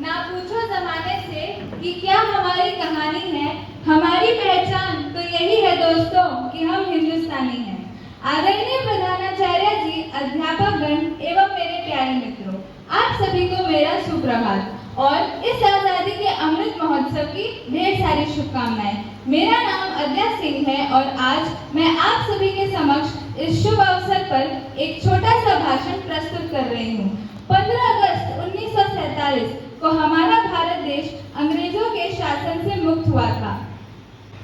ना पूछो जमाने से कि क्या हमारी कहानी है, हमारी पहचान तो यही है दोस्तों कि हम हिंदुस्तानी हैं। आदरणीय प्रधानाचार्य जी, अध्यापकगण एवं मेरे प्यारे मित्रों, आप सभी को मेरा सुप्रभात और इस आजादी के अमृत महोत्सव की ढेर सारी शुभकामनाएं। मेरा नाम अद्या सिंह है और आज मैं आप सभी के समक्ष इस शुभ अवसर पर एक छोटा सा भाषण प्रस्तुत कर रही हूँ। 15 अगस्त 1947 को हमारा भारत देश अंग्रेजों के शासन से मुक्त हुआ था।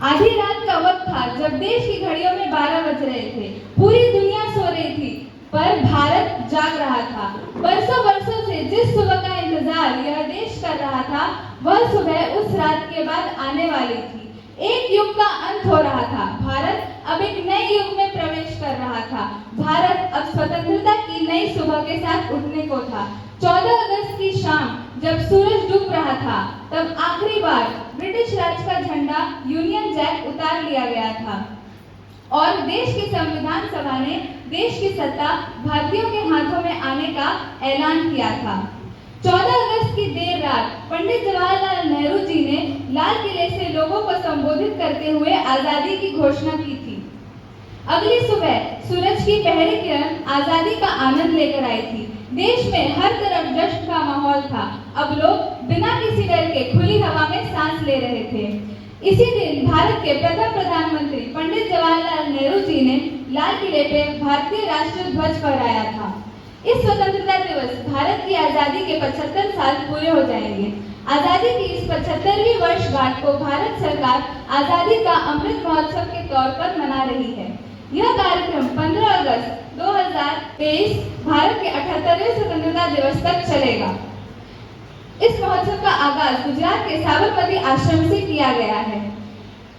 आधी रात का वक्त था जब देश की घड़ियों में 12 बज रहे थे। पूरी दुनिया सो रही थी पर भारत जाग रहा था। बरसों से जिस सुबह का इंतजार यह देश कर रहा था, वह सुबह उस रात के बाद आने वाली थी। एक युग का अंत हो रहा था। भारत अब एक नए युग में प्रवेश कर रहा था। भारत अब स्वतंत्रता की नई सुबह के साथ उठने को था। 14 अगस्त की शाम जब सूरज डूब रहा था, तब आखिरी बार ब्रिटिश राज का झंडा यूनियन जैक उतार लिया गया था और देश की संविधान सभा ने देश की सत्ता भारतीयों के हाथों में आने का ऐलान किया था। 14 अगस्त की देर रात पंडित जवाहरलाल नेहरू जी ने लाल किले से लोगों को संबोधित करते हुए आजादी की घोषणा की थी। अगली सुबह सूरज की पहली किरण आजादी का आनंद लेकर आई थी। देश में हर तरफ जश्न का माहौल था। अब लोग बिना किसी डर के खुली हवा में सांस ले रहे थे। इसी दिन भारत के प्रथम प्रधानमंत्री पंडित जवाहरलाल नेहरू जी ने लाल किले पे भारतीय राष्ट्रीय ध्वज फहराया था। इस स्वतंत्रता दिवस भारत की आजादी के 75 साल पूरे हो जाएंगे। आजादी की इस 75वीं वर्षगांठ को भारत सरकार आजादी का अमृत महोत्सव के तौर पर मना रही है। यह कार्यक्रम 15 अगस्त 2023 भारत के 78वें स्वतंत्रता दिवस तक चलेगा। इस महोत्सव का आगाज गुजरात के साबरमती आश्रम से किया गया है।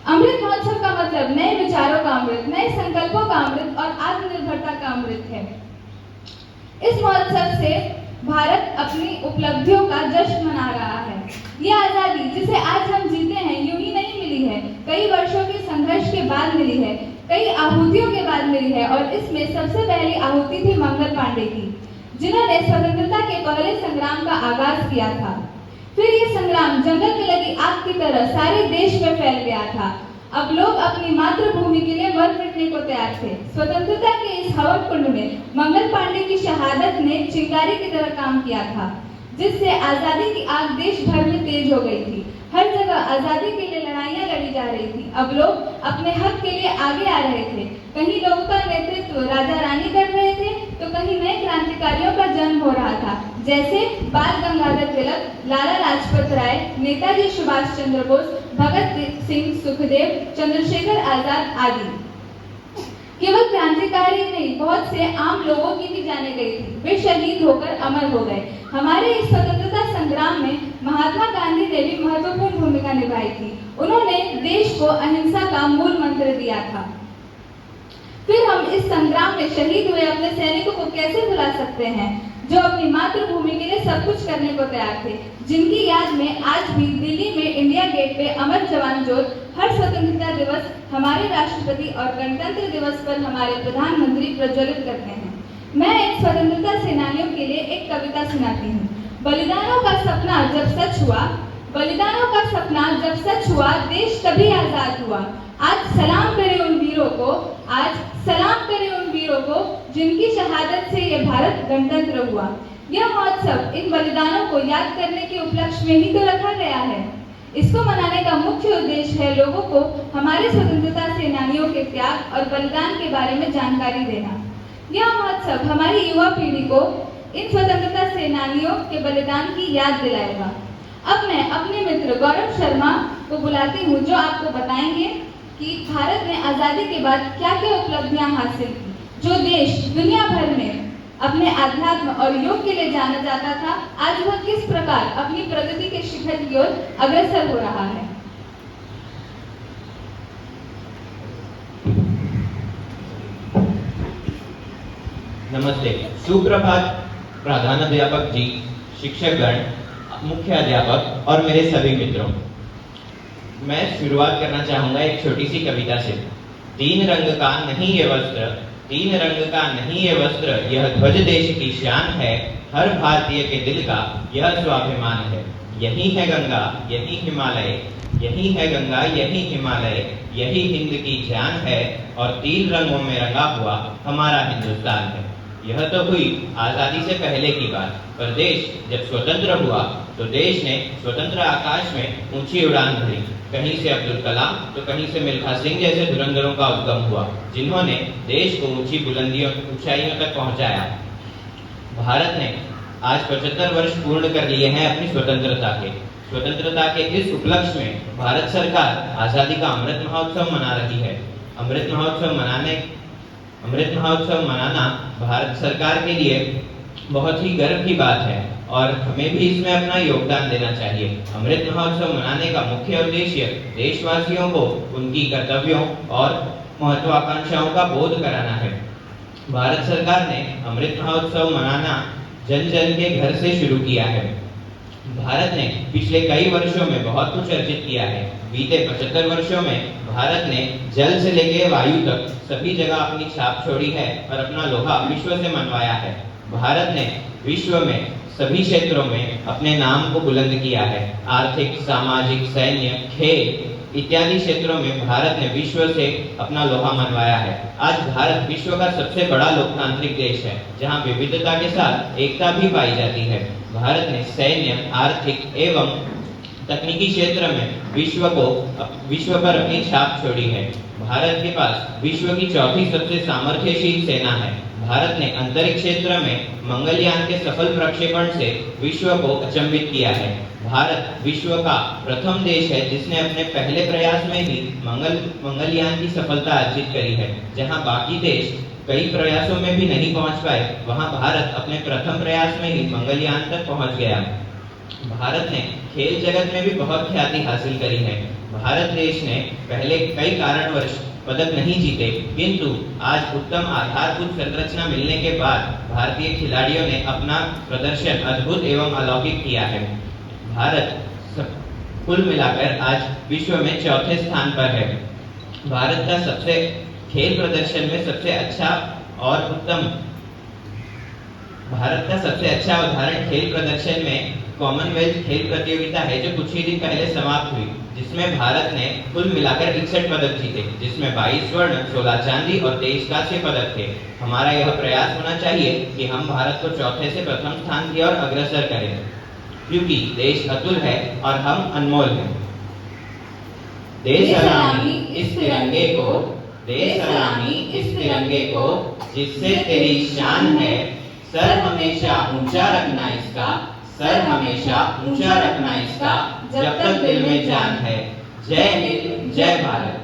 अमृत महोत्सव का मतलब नए विचारों का अमृत, नए संकल्पों का अमृत और आत्मनिर्भरता का अमृत है। इस महोत्सव से भारत अपनी उपलब्धियों का जश्न मना रहा है। यह आजादी जिसे आज हम जीते हैं यूं ही नहीं मिली है, कई वर्षों के संघर्ष के बाद मिली है, कई आहुतियों के बाद मिली है और इसमें सबसे पहली आहुति थी मंगल पांडे की, जिन्होंने स्वतंत्रता के पहले संग्राम का आगाज किया था। फिर ये संग्राम जंगल में लगी आग की तरह सारे देश में फैल गया था। अब लोग अपनी मातृभूमि के लिए मर मिटने को तैयार थे। स्वतंत्रता के इस हवन कुंड में मंगल पांडे की शहादत ने चिंगारी की तरह काम किया था, जिससे आजादी की आग देश भर में तेज हो गई थी। हर जगह आजादी के लिए लड़ाइयां लड़ी जा रही थी। अब लोग अपने हक के लिए आगे आ रहे थे। कहीं लोगों का नेतृत्व राजा रानी कर रहे थे तो कहीं नए क्रांतिकारियों का जन्म हो रहा था, जैसे बाल गंगाधर तिलक, लाला लाजपत राय, नेताजी सुभाष चंद्र बोस, भगत सिंह, सुखदेव, चंद्रशेखर आजाद आदि। केवल क्रांतिकारी नहीं, बहुत से आम लोगों की भी जाने गई थी। वे शहीद होकर अमर हो गए। हमारे इस स्वतंत्रता संग्राम में महात्मा गांधी ने भी महत्वपूर्ण भूमिका निभाई थी। उन्होंने देश को अहिंसा का मूल मंत्र दिया था। फिर हम इस संग्राम में शहीद हुए अपने सैनिकों को कैसे भुला सकते हैं, जो अपनी मातृभूमि के लिए सब कुछ करने को तैयार थे, जिनकी याद में आज भी दिल्ली में इंडिया गेट पे अमर जवान ज्योत हर स्वतंत्रता दिवस हमारे राष्ट्रपति और गणतंत्र दिवस पर हमारे प्रधानमंत्री प्रज्वलित करते हैं। मैं इन स्वतंत्रता सेनानियों के लिए एक कविता सुनाती हूँ। बलिदानों का सपना जब सच हुआ, बलिदानों का सपना जब सच हुआ, देश तभी आजाद हुआ। आज सलाम करें उन वीरों को, आज सलाम करें उन वीरों को, जिनकी शहादत से ये भारत गणतंत्र हुआ। यह महोत्सव इन बलिदानों को याद करने के उपलक्ष्य में ही तो रखा गया है। इसको मनाने का मुख्य उद्देश्य है लोगों को हमारे स्वतंत्रता सेनानियों के त्याग और बलिदान के बारे में जानकारी देना। यह महोत्सव हमारी युवा पीढ़ी को इन स्वतंत्रता सेनानियों के बलिदान की याद दिलाएगा। अब मैं अपने मित्र गौरव शर्मा को बुलाती हूँ, जो आपको बताएंगे कि भारत ने आजादी के बाद क्या क्या उपलब्धियां हासिल की। जो देश दुनिया भर में अपने आध्यात्म और योग के लिए जाना जाता था, आज वह किस प्रकार अपनी प्रगति के शिखर की ओर अग्रसर हो रहा है। नमस्ते, सुप्रभात प्रधानाध्यापक जी, शिक्षकगण, मुख्य अध्यापक और मेरे सभी मित्रों। मैं शुरुआत करना चाहूंगा एक छोटी सी कविता से। तीन रंग का नहीं ये वस्त्र, तीन रंग का नहीं ये वस्त्र, यह ध्वज देश की शान है, हर भारतीय के दिल का यह स्वाभिमान है। यही है गंगा, यही हिमालय, यही है गंगा, यही हिमालय, यही हिंद की जान है, और तीन रंगों में रंगा हुआ हमारा हिंदुस्तान है। यह तो हुई आजादी से पहले की बात, पर देश जब स्वतंत्र हुआ तो देश ने स्वतंत्र आकाश में ऊंची उड़ान भरी। कहीं से अब्दुल कलाम तो कहीं से मिल्खा सिंह जैसे धुरंधरों का उद्गम हुआ, जिन्होंने देश को ऊंची बुलंदियों ऊंचाइयों तक पहुंचाया। भारत ने आज 75 वर्ष पूर्ण कर लिए हैं अपनी स्वतंत्रता के इस उपलक्ष्य में भारत सरकार आजादी का अमृत महोत्सव मना रही है। अमृत महोत्सव मनाना भारत सरकार के लिए बहुत ही गर्व की बात है और हमें भी इसमें अपना योगदान देना चाहिए। अमृत महोत्सव मनाने का मुख्य उद्देश्य देशवासियों को उनकी कर्तव्यों और महत्वाकांक्षाओं का बोध कराना है। भारत सरकार ने अमृत महोत्सव मनाना जन जन के घर से शुरू किया है। भारत ने पिछले कई वर्षों में बहुत कुछ अर्जित किया है। बीते 75 वर्षों में भारत ने जल से लेकर वायु तक सभी जगह अपनी छाप छोड़ी है और अपना लोहा विश्व से मनवाया है। भारत ने विश्व में सभी क्षेत्रों में अपने नाम को बुलंद किया है। आर्थिक, सामाजिक, सैन्य, खेल इत्यादि क्षेत्रों में भारत ने विश्व से अपना लोहा मनवाया है। आज भारत विश्व का सबसे बड़ा लोकतांत्रिक देश है, जहां विविधता के साथ एकता भी पाई जाती है। भारत ने सैन्य, आर्थिक एवं तकनीकी क्षेत्र में विश्व पर अपनी छाप छोड़ी है। भारत के पास विश्व की चौथी सबसे सामर्थ्यशील सेना है। भारत ने अंतरिक्ष क्षेत्र में मंगलयान के सफल प्रक्षेपण से विश्व को अचंभित किया है। भारत विश्व का प्रथम देश है जिसने अपने पहले प्रयास में ही मंगलयान की सफलता अर्जित करी है। जहां बाकी देश कई प्रयासों में भी नहीं पहुंच पाए, वहां भारत अपने प्रथम प्रयास में ही मंगलयान तक पहुंच गया। भारत ने खेल जगत में भी बहुत ख्याति हासिल करी है। भारत देश ने पहले कई कारणवश पदक नहीं जीते, किंतु आज उत्तम आधारभूत संरचना मिलने के बाद भारतीय खिलाड़ियों ने अपना प्रदर्शन अद्भुत एवं अलौकिक किया है। भारत कुल मिलाकर आज विश्व में चौथे स्थान पर है। भारत का सबसे खेल प्रदर्शन में सबसे अच्छा और उत्तम भारत का सबसे अच्छा उदाहरण खेल प्रदर्शन में कॉमनवेल्थ खेल प्रतियोगिता है, जो कुछ ही दिन पहले समाप्त हुई, जिसमें भारत ने कुल मिलाकर 61 पदक जीते, जिसमें 22 स्वर्ण, 16 चांदी और 23 कांस्य पदक थे। हमारा यह प्रयास होना चाहिए कि हम भारत को चौथे से प्रथम स्थान की ओर अग्रसर करें, क्योंकि देश अतुल है और हम अनमोल हैं। दे सलामी इस तिरंगे को, दे सलामी इस तिरंगे को, जिससे तेरी शान है। सर हमेशा ऊंचा रखना इसका, सर हमेशा ऊंचा रखना इसका, जब तक दिल में जान है। जय हिंद, जय भारत।